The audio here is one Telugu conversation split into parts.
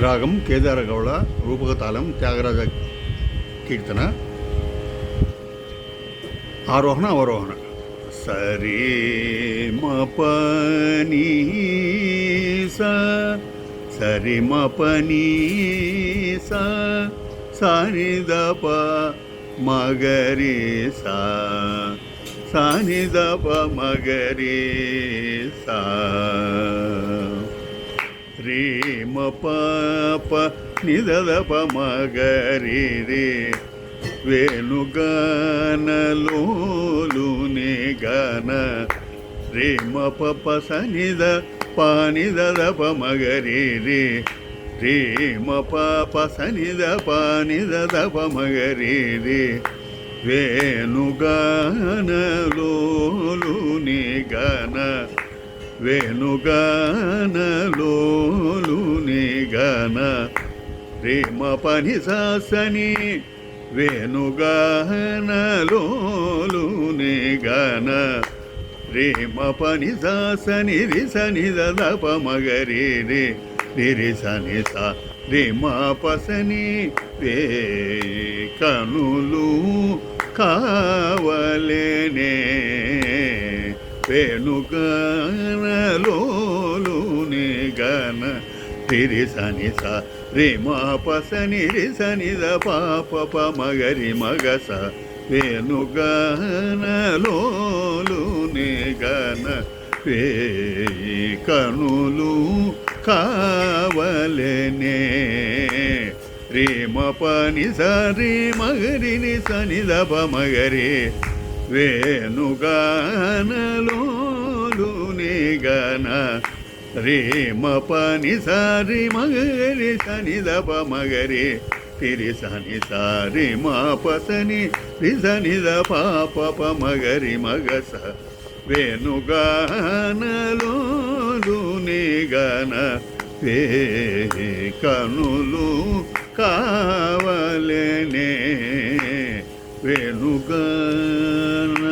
రాగం కేదారగౌడ, రూపకతాళం త్యాగరాజ కీర్తన, ఆరోహణ అవరోహణ. సరి మపని సరి మపని సాని దప మగరి సాని దప మగరి సా రే మ పాప నిదదప మగరి రే వేణుగానలోలుని గాన రే మ పప సనిద పానిదదప మగరి రే రే మ పాప సనిద పానిదదప మగరి రే వేణుగానలోలుని గాన వేణుగానలోలుని గాన రే మ పని సాసని వేణుగానలోలుని గాన రే మ పని సాసని రి సని దప మగరి రే రి సని సా రే మ పసని వే కనులు కావలేనే వేణుగానలోలుని గాన రి సని సా రే మా పసని రి సని ద పాప మగరి మగస వేణుగానలోలుని గాన వే కనులు కావలేనే రే మ పని స రే మగరి ని సని దప మగరి వేణుగానలోలుని గాన రే మ పని సారి మగరి సని దప మగరి తిరి సని సారి మా పసని రి సని ద పాప మగరి మగస వేణుగానలోలుని గాన వే కనులు కావలేనే వేణుగాన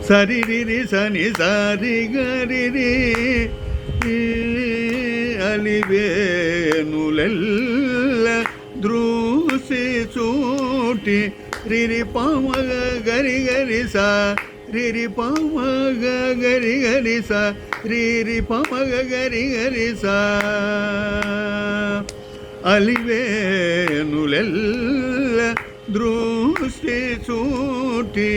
సరి రి సని సారి గరి రి అలివేణులెల్ల దృసి చూటి రిరి పమగ గరి గరి సా రిరి పమగ గరి గరి సా రిరి పమగ గరి గరి సా అలివేణులెల్ల దృష్టి చూటి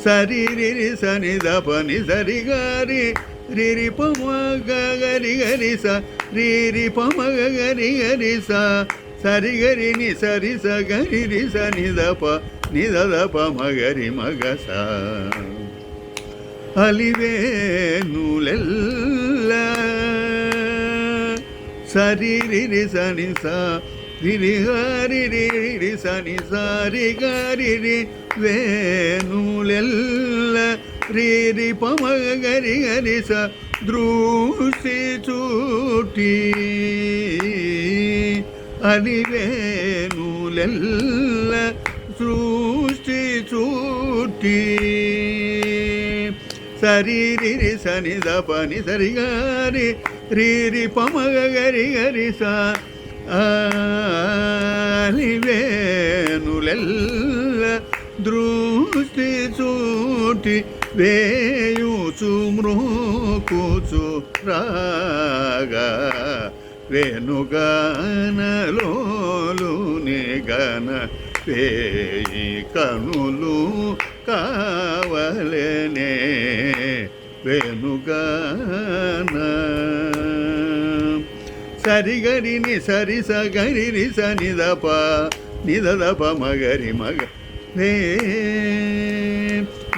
సరి రి సని దపని సరి గారి రిరి పమగ గరి గరి స రిరి పమగ గరి గరి స సరి గరి ని సరి స గరి రి స నిదప నిదదప మగరి మగస అలివేణులెల్ల సరి రి సని స రిరి హరి రి సని సారి గరి రి వేణులెల్ల రిరి పమగ గరి గరి స దృష్టి చూటి అలివేణులెల్ల సృష్టి చూటి సరి రి సని దపని సరి గారి రిరి పమగ గరి గరి స అలివేణులెల్ల దృష్టి చూటి వేయుచు మ్రోకుచు రాగా వేణుగానలోలుని గాన వేయి కనులు కావలేనే వేణుగాన సరి గరి ని సరి స గరి రి స నిదప నిదదప మగరి మగ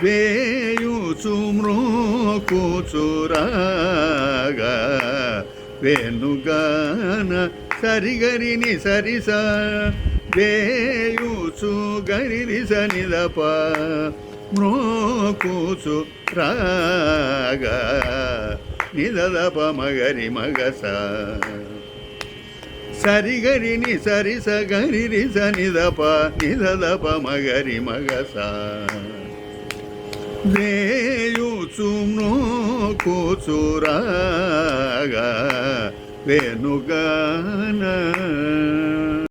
వేయుచు మ్రోకుచు రాగా వేణుగాన సరి గరి ని సరి స వేయుచు గరి రి స నిదప మ్రోకుచు రాగా నిదదప మగరి మగస సరి గరి ని సరి స గరి రి స నిదప నిదదప మగరి మగస వేయుచు కూచురాగా వేణుగాన